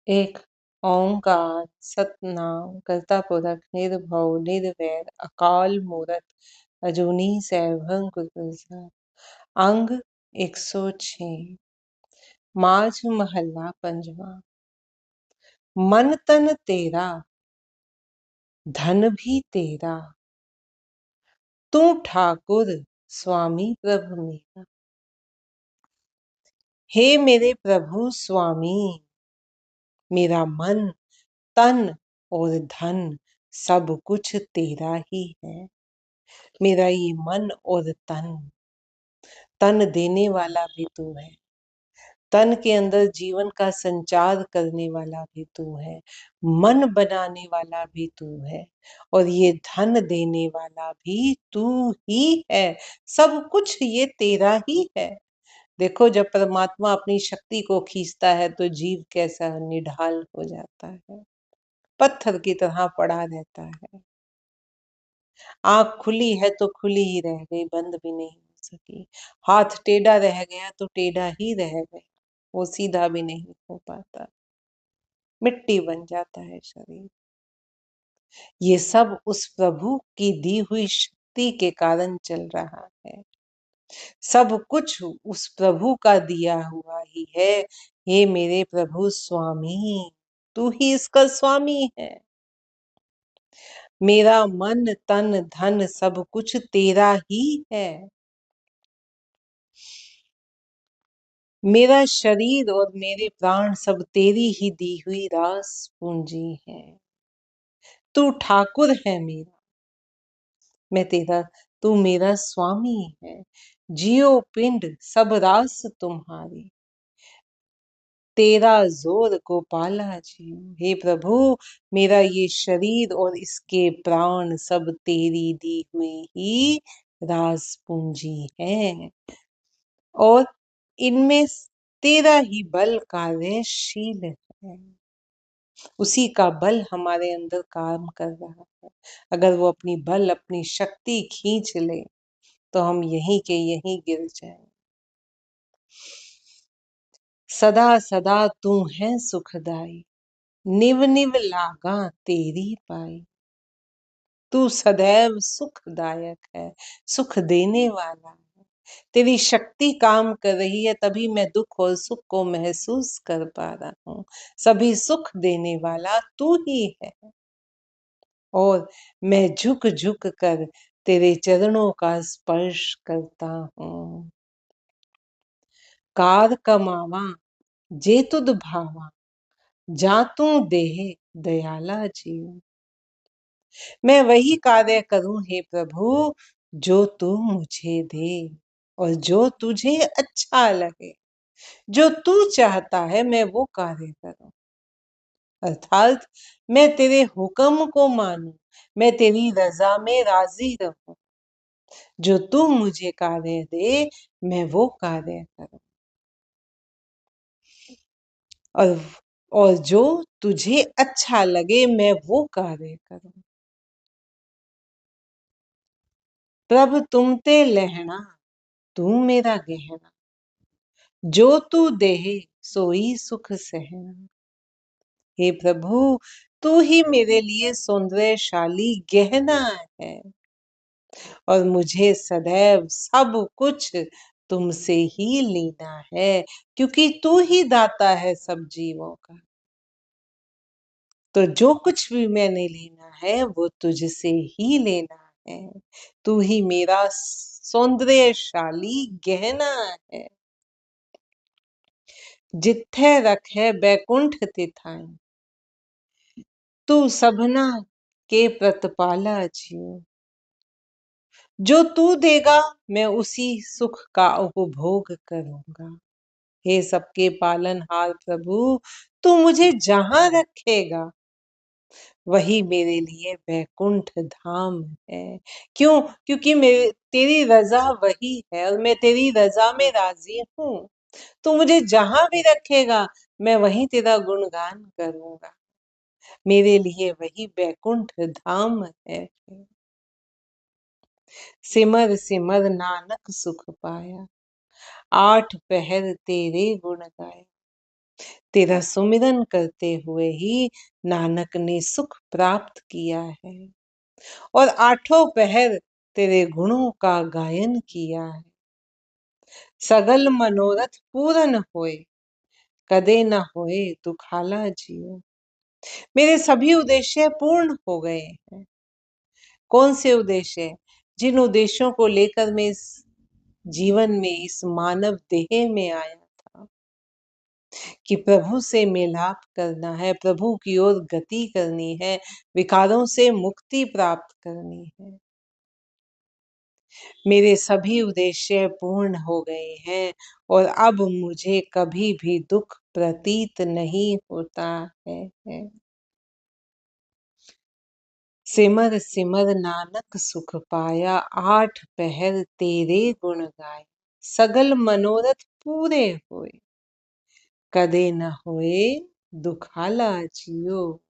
एक ओंकार सतनाम करता पुरख निर्भव निर्वैर अकाल मूरत अजूनी सैभं गुर प्रसाद। अंग 106। माझ महला पंजवा। मन तन तेरा धन भी तेरा, तू ठाकुर स्वामी प्रभु मेरा। हे मेरे प्रभु स्वामी, मेरा मन तन और धन सब कुछ तेरा ही है। मेरा ये मन और तन देने वाला भी तू है, तन के अंदर जीवन का संचार करने वाला भी तू है, मन बनाने वाला भी तू है, और ये धन देने वाला भी तू ही है। सब कुछ ये तेरा ही है। देखो, जब परमात्मा अपनी शक्ति को खींचता है तो जीव कैसा निढाल हो जाता है, पत्थर की तरह पड़ा रहता है। आंख खुली है तो खुली ही रह गई, बंद भी नहीं हो सकी। हाथ टेढ़ा रह गया तो टेढ़ा ही रह गया, वो सीधा भी नहीं हो पाता, मिट्टी बन जाता है शरीर। ये सब उस प्रभु की दी हुई शक्ति के कारण चल रहा है। सब कुछ उस प्रभु का दिया हुआ ही है। हे मेरे प्रभु स्वामी, तू ही इसका स्वामी है। मेरा मन तन धन सब कुछ तेरा ही है। मेरा शरीर और मेरे प्राण सब तेरी ही दी हुई रास पूंजी है। तू ठाकुर है मेरा, मैं तेरा, तू मेरा स्वामी है। जियो पिंड सब रास तुम्हारी, तेरा जोर गोपाला जियो। हे प्रभु, मेरा ये शरीर और इसके प्राण सब तेरी दी हुई ही रास पूंजी है, और इनमें तेरा ही बल कार्यशील है। उसी का बल हमारे अंदर काम कर रहा है। अगर वो अपनी बल, अपनी शक्ति खींच ले तो हम यहीं के यहीं गिर जाएं। सदा सदा तू है सुखदाई, निव निव लागा तेरी पाई। तू सदैव सुखदायक है, सुख देने वाला है। तेरी शक्ति काम कर रही है, तभी मैं दुख और सुख को महसूस कर पा रहा हूँ। सभी सुख देने वाला तू ही है, और मैं झुक झुक कर तेरे चरणों का स्पर्श करता हूँ। कार कमावा जे तुद भावा, जातू देह दयाला जीव। मैं वही कार्य करूं हे प्रभु जो तू मुझे दे, और जो तुझे अच्छा लगे। जो तू चाहता है मैं वो कार्य करूं, अर्थात मैं तेरे हुक्म को मानूं, मैं तेरी रजा में राजी रहूं। जो तू मुझे कार्य दे मैं वो कार्य करूं, और और जो तुझे अच्छा लगे मैं वो कार्य करूं। प्रभ तुम ते लहना, तू मेरा गहना। जो तू देहे सोई सुख सहना। हे प्रभु, तू ही मेरे लिए सौंदर्यशाली गहना है, और मुझे सदैव सब कुछ तुमसे ही लेना है, क्योंकि तू ही दाता है सब जीवों का। तो जो कुछ भी मैंने लेना है वो तुझसे ही लेना है। तू ही मेरा सौंदर्यशाली गहना है। जिथे रखे बैकुंठ तिथाई, तू सबना के प्रतिपाला जियो। जो तू देगा मैं उसी सुख का उपभोग करूंगा। हे सबके पालनहार प्रभु, तू मुझे जहां रखेगा वही मेरे लिए वैकुंठ धाम है। क्यों? क्योंकि मेरे तेरी रजा वही है, और मैं तेरी रजा में राजी हूँ। तू मुझे जहां भी रखेगा मैं वहीं तेरा गुणगान करूंगा। मेरे लिए वही वैकुंठ धाम है। सिमर सिमर नानक सुख पाया, आठ पहर तेरे गुण गाए। तेरा सुमिरन करते हुए ही नानक ने सुख प्राप्त किया है और आठों पहर तेरे गुणों का गायन किया है। सगल मनोरथ पूर्ण होए, कदे न होए दुखाला जियो। मेरे सभी उद्देश्य पूर्ण हो गए हैं। कौन से उद्देश्य? जिन उद्देश्यों को लेकर मैं इस जीवन में, इस मानव देह में आया था, कि प्रभु से मिलाप करना है, प्रभु की ओर गति करनी है, विकारों से मुक्ति प्राप्त करनी है। मेरे सभी उद्देश्य पूर्ण हो गए हैं और अब मुझे कभी भी दुख प्रतीत नहीं होता है। सिमर सिमर नानक सुख पाया, आठ पहर तेरे गुण गाए। सगल मनोरथ पूरे होए, कदे न होए दुखाला जियो।